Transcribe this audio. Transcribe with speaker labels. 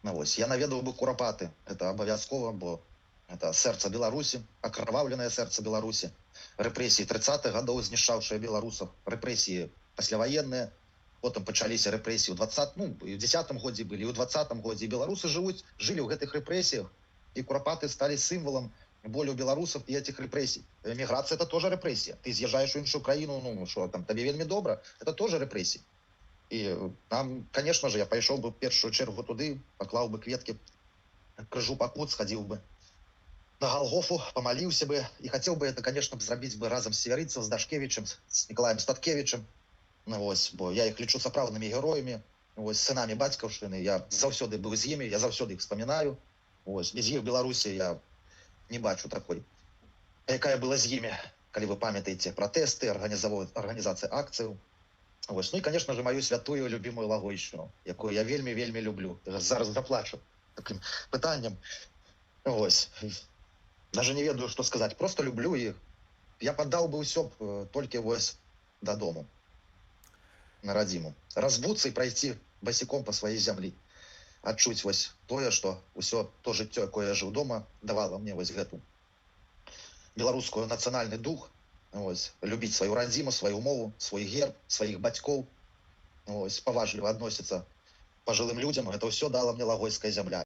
Speaker 1: Ну, вось, я наведаў бы Курапаты, это абавязкова, бо это сэрца Беларусі, акрываўленае сэрца Беларусі, рэпрэсіі 30-х гадоў, знішчаўшыя беларусаў, рэпрэсіі пасляваенныя, потым пачаліся рэпрэсіі ў 20, ну, і ў 10-м годзе былі, і ў 20-м годзе. І беларусы жылі ў гэтых рэпрэсіях, і Курапаты сталі сімвалам болю беларусаў і этих рэпрэсій. Эміграцыя — это тоже рэпрэсія. Ты з'язджаеш у іншую краіну, ну, што там, табе вельмі добра, это тоже рэпрэсіі. І там, конечно же, я пайшоў бы ў першую чергу туды, паклаў бы кветкі к крыжу пакут, схадзіў бы на Голгофу, помолился бы. И хотел бы это, конечно, зрабіць бы разом с Северинцем, с Дашкевичем, с Николаем Статкевичем. Ну, вось, бо я их лічу сапраўднымі героямі, вось, сынамі бацькаўшчыны. Я заўсёды быў з імі, я заўсёды их вспоминаю. Вось, без іх Беларусі я не бачу такой, якая была з імі, калі вы памятаеце пратэсты, арганізацыя акцыяў. Вось, ну і, конечно же, мою святую любимую Лагойшчыну, якую я вельмі люблю. Зараз заплачу таким пытанням. Вось. Даже не ведаю, что сказать. Просто люблю их. Я поддал бы ўсё толькі вось дадому, на радзіму. Разбуцца і прайсці басіком по сваей зямлі. Адчуць вось тое, што ўсё то жыццё, якое я жыў дома, давала мне вось гэту беларускую нацыянальны дух. Вось, любіць сваю радзіму, сваю мову, свой герб, сваіх бацькоў. Вось, паважліва адносіцца пажылым людзям. Это ўсё дала мне лагойская зямля.